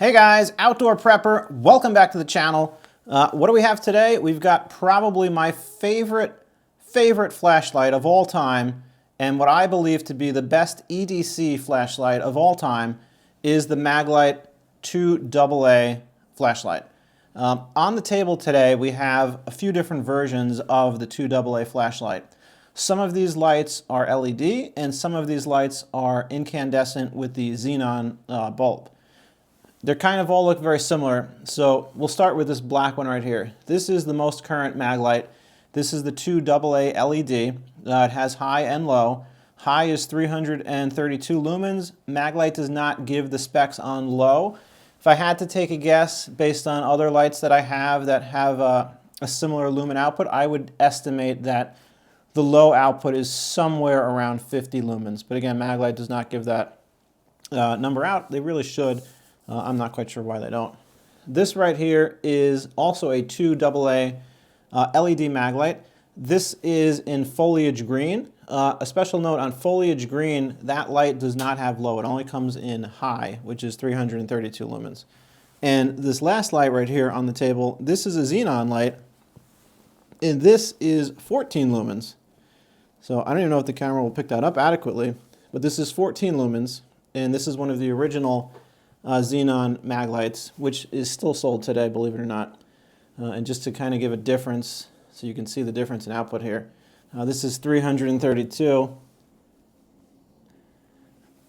Hey guys, Outdoor Prepper, welcome back to the channel. What do we have today? We've got probably my favorite flashlight of all time, and what I believe to be the best EDC flashlight of all time is the Maglite AA flashlight. On the table today we have a few different versions of the AA flashlight. Some of these lights are LED and some of these lights are incandescent with the xenon bulb. They kind of all look very similar, so we'll start with this black one right here. This is the most current Maglite. This is the AA LED. It has high and low. High is 332 lumens. Maglite does not give the specs on low. If I had to take a guess based on other lights that I have that have a similar lumen output, I would estimate that the low output is somewhere around 50 lumens. But again, Maglite does not give that number out. They really should. I'm not quite sure why they don't. This right here is also a AA LED Maglite. This is in foliage green. A special note on foliage green, that light does not have low. It only comes in high, which is 332 lumens. And this last light right here on the table, this is a xenon light, and this is 14 lumens. So I don't even know if the camera will pick that up adequately, but this is 14 lumens, and this is one of the original xenon Maglites, which is still sold today, believe it or not. And just to kind of give a difference, so you can see the difference in output here. This is 332,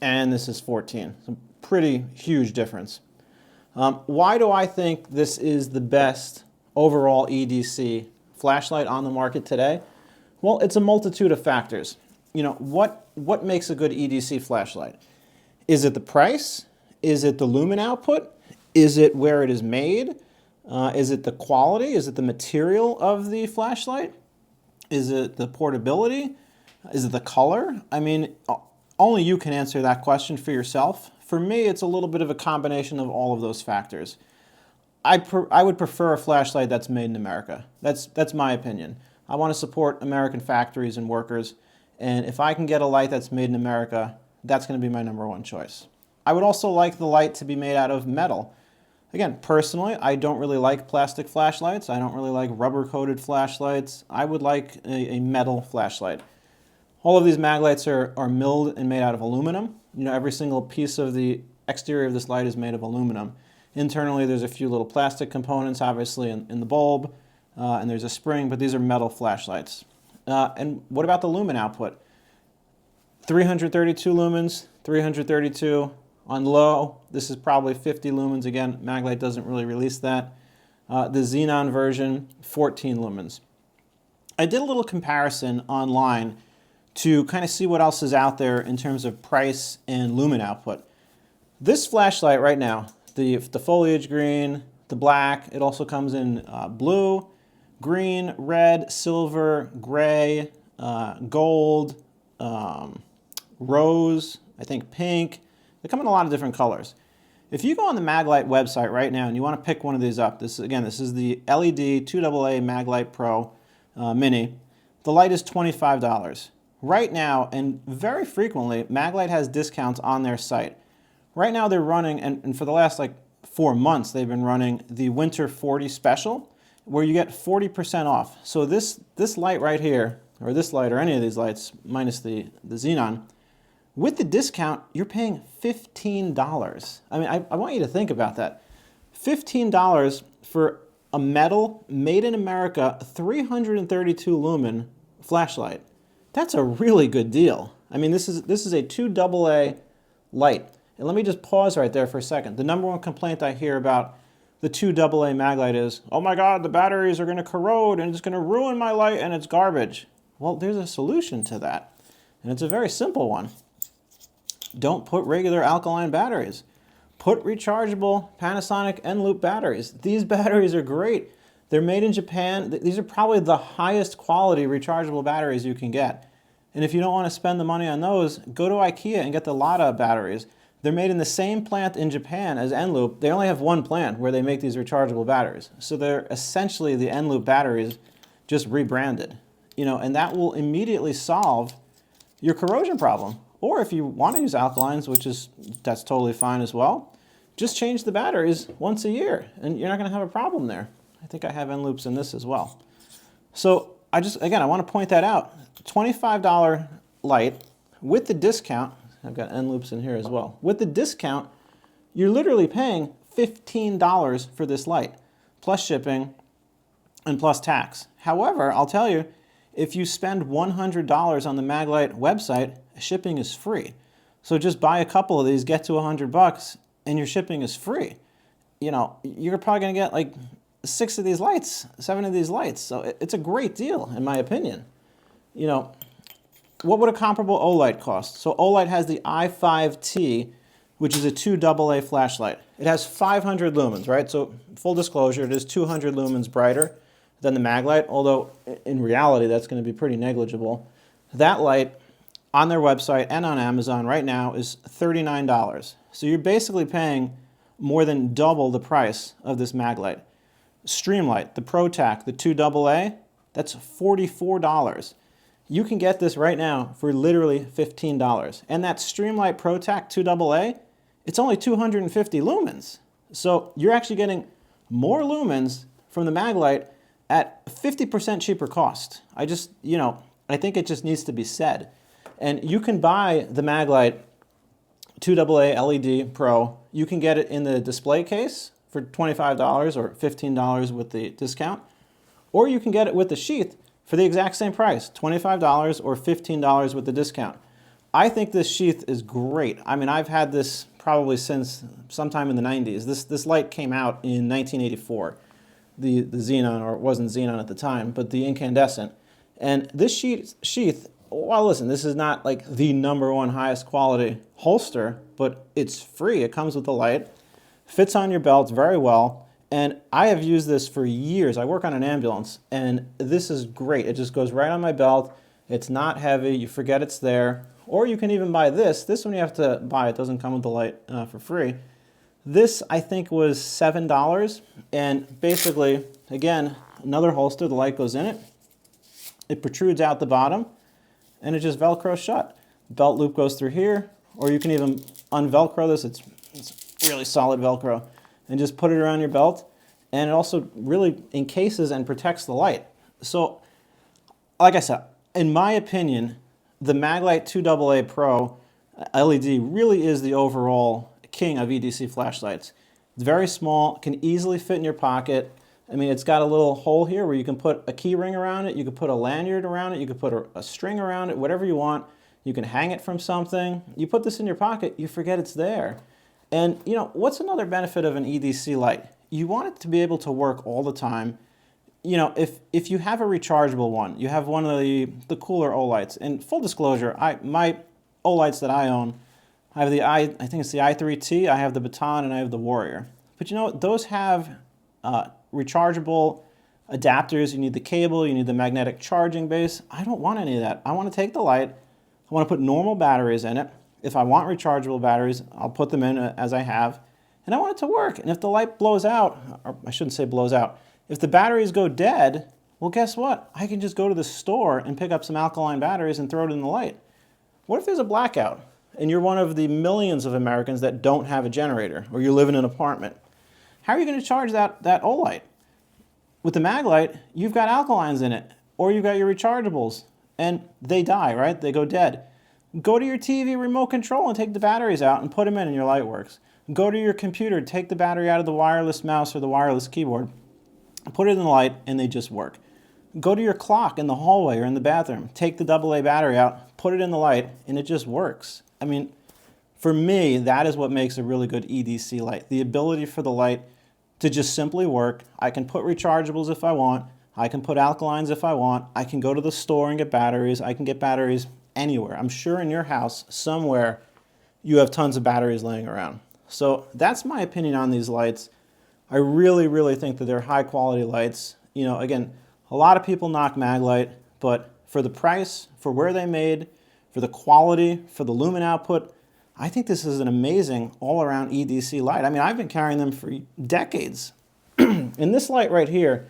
and this is 14. So pretty huge difference. Why do I think this is the best overall EDC flashlight on the market today? Well, it's a multitude of factors. You know, what makes a good EDC flashlight? Is it the price? Is it the lumen output? Is it where it is made? Is it the quality? Is it the material of the flashlight? Is it the portability? Is it the color? I mean, only you can answer that question for yourself. For me, it's a little bit of a combination of all of those factors. I would prefer a flashlight that's made in America. That's my opinion. I want to support American factories and workers, and if I can get a light that's made in America, that's going to be my #1 choice. I would also like the light to be made out of metal. Again, personally, I don't really like plastic flashlights. I don't really like rubber-coated flashlights. I would like a metal flashlight. All of these Maglites are milled and made out of aluminum. You know, every single piece of the exterior of this light is made of aluminum. Internally, there's a few little plastic components, obviously, in the bulb, and there's a spring, but these are metal flashlights. And what about the lumen output? 332 lumens, 332. On low, this is probably 50 lumens. Again, Maglite doesn't really release that. The xenon version, 14 lumens. I did a little comparison online to kind of see what else is out there in terms of price and lumen output. This flashlight right now, the foliage green, the black, it also comes in blue, green, red, silver, gray, gold, rose, I think pink. They come in a lot of different colors. If you go on the Maglite website right now and you want to pick one of these up, this is the LED AA Maglite Pro Mini. The light is $25. Right now, and very frequently, Maglite has discounts on their site. Right now they're running, and for the last like 4 months, they've been running the Winter 40 special, where you get 40% off. So this light right here, or this light, or any of these lights, minus the xenon, with the discount, you're paying $15. I mean, I want you to think about that. $15 for a metal, made in America, 332 lumen flashlight. That's a really good deal. I mean, this is a AA light. And let me just pause right there for a second. The #1 complaint I hear about the AA Maglite is, oh my God, the batteries are going to corrode and it's going to ruin my light and it's garbage. Well, there's a solution to that. And it's a very simple one. Don't put regular alkaline batteries. Put rechargeable Panasonic N-loop batteries. These batteries are great. They're made in Japan. These are probably the highest quality rechargeable batteries you can get. And if you don't want to spend the money on those, go to IKEA and get the Lada batteries. They're made in the same plant in Japan as N-loop. They only have one plant where they make these rechargeable batteries. So they're essentially the N-loop batteries just rebranded. You know, and that will immediately solve your corrosion problem. Or if you want to use alkalines, that's totally fine as well, just change the batteries once a year and you're not going to have a problem there. I think I have end loops in this as well. So I want to point that out. $25 light with the discount, I've got end loops in here as well. With the discount, you're literally paying $15 for this light, plus shipping and plus tax. However, I'll tell you, if you spend $100 on the Maglite website, shipping is free. So just buy a couple of these, get to $100, and your shipping is free. You know, you're probably going to get like 6 of these lights, 7 of these lights. So it's a great deal, in my opinion. You know, what would a comparable O-light cost? So O-light has the i5T, which is a 2 AA flashlight. It has 500 lumens, right? So full disclosure, it is 200 lumens brighter than the Maglite, although in reality that's going to be pretty negligible. That light on their website and on Amazon right now is $39. So you're basically paying more than double the price of this Maglite. Streamlight, the ProTac, the 2 AA, that's $44. You can get this right now for literally $15. And that Streamlight ProTac 2 AA, it's only 250 lumens. So you're actually getting more lumens from the Maglite at 50% cheaper cost. I think it just needs to be said. And you can buy the Maglite 2 AA LED Pro. You can get it in the display case for $25 or $15 with the discount. Or you can get it with the sheath for the exact same price, $25 or $15 with the discount. I think this sheath is great. I mean, I've had this probably since sometime in the 90s. This light came out in 1984. The xenon, or it wasn't xenon at the time, but the incandescent. And this sheath, well, listen, this is not like the #1 highest quality holster, but it's free. It comes with the light, fits on your belt very well, and I have used this for years. I work on an ambulance, and this is great. It just goes right on my belt. It's not heavy. You forget it's there. Or you can even buy this. This one you have to buy. It doesn't come with the light for free. This, I think, was $7, and basically, again, another holster, the light goes in it. It protrudes out the bottom, and it just Velcros shut. Belt loop goes through here, or you can even unvelcro this. It's really solid Velcro, and just put it around your belt, and it also really encases and protects the light. So, like I said, in my opinion, the Maglite 2 AA Pro LED really is the overall king of EDC flashlights. It's very small, can easily fit in your pocket. I mean, it's got a little hole here where you can put a key ring around it, you can put a lanyard around it, you can put a string around it, whatever you want. You can hang it from something. You put this in your pocket, you forget it's there. And you know, what's another benefit of an EDC light? You want it to be able to work all the time. You know, if you have a rechargeable one, you have one of the cooler O-lights, and full disclosure, my O-lights that I own, I have I think it's the i3T, I have the Baton, and I have the Warrior. But you know, those have rechargeable adapters. You need the cable, you need the magnetic charging base. I don't want any of that. I want to take the light, I want to put normal batteries in it. If I want rechargeable batteries, I'll put them in as I have, and I want it to work. And if the light blows out, or I shouldn't say blows out, if the batteries go dead, well, guess what? I can just go to the store and pick up some alkaline batteries and throw it in the light. What if there's a blackout and you're one of the millions of Americans that don't have a generator, or you live in an apartment? How are you going to charge that O-light? With the Maglite, you've got alkalines in it, or you've got your rechargeables, and they die, right? They go dead. Go to your TV remote control and take the batteries out and put them in and your light works. Go to your computer, take the battery out of the wireless mouse or the wireless keyboard, put it in the light, and they just work. Go to your clock in the hallway or in the bathroom, take the AA battery out, put it in the light, and it just works. I mean, for me, that is what makes a really good EDC light. The ability for the light to just simply work. I can put rechargeables if I want. I can put alkalines if I want. I can go to the store and get batteries. I can get batteries anywhere. I'm sure in your house, somewhere, you have tons of batteries laying around. So that's my opinion on these lights. I really, really think that they're high quality lights. You know, again, a lot of people knock Maglite, but for the price, for where they made, for the quality, for the lumen output, I think this is an amazing all-around EDC light. I mean, I've been carrying them for decades. In this light right here,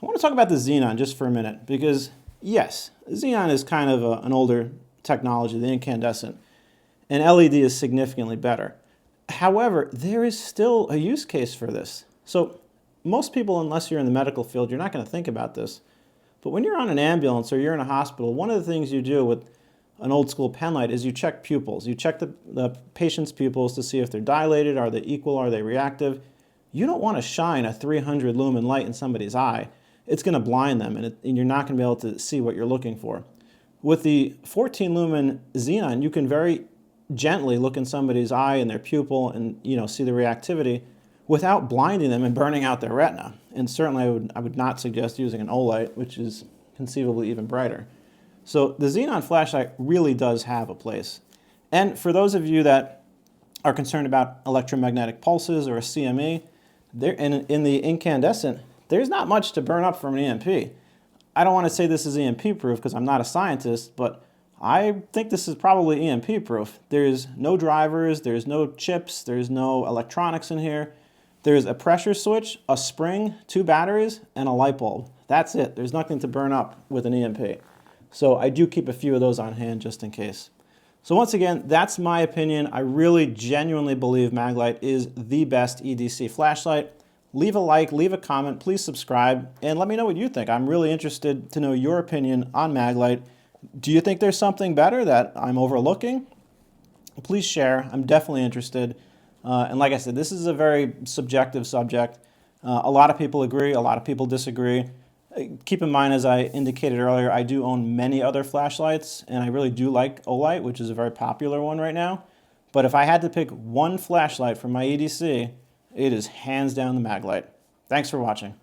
I want to talk about the xenon just for a minute, because yes, xenon is kind of an older technology, the incandescent, and LED is significantly better. However, there is still a use case for this. So most people, unless you're in the medical field, you're not going to think about this. But when you're on an ambulance or you're in a hospital, one of the things you do with an old school pen light is you check pupils. You check the patient's pupils to see if they're dilated, are they equal, are they reactive. You don't want to shine a 300 lumen light in somebody's eye. It's going to blind them, and you're not going to be able to see what you're looking for. With the 14 lumen xenon, you can very gently look in somebody's eye and their pupil and see the reactivity without blinding them and burning out their retina. And certainly I would not suggest using an OLite, which is conceivably even brighter. So the xenon flashlight really does have a place. And for those of you that are concerned about electromagnetic pulses or a CME, in the incandescent, there's not much to burn up from an EMP. I don't want to say this is EMP proof because I'm not a scientist, but I think this is probably EMP proof. There's no drivers, there's no chips, there's no electronics in here. There's a pressure switch, a spring, 2 batteries, and a light bulb. That's it. There's nothing to burn up with an EMP. So I do keep a few of those on hand just in case. So once again, that's my opinion. I really genuinely believe Maglite is the best EDC flashlight. Leave a like, leave a comment, please subscribe, and let me know what you think. I'm really interested to know your opinion on Maglite. Do you think there's something better that I'm overlooking? Please share. I'm definitely interested. And like I said, this is a very subjective subject. A lot of people agree, a lot of people disagree. Keep in mind, as I indicated earlier, I do own many other flashlights, and I really do like Olight, which is a very popular one right now. But if I had to pick one flashlight for my EDC, it is hands down the Maglite. Thanks for watching.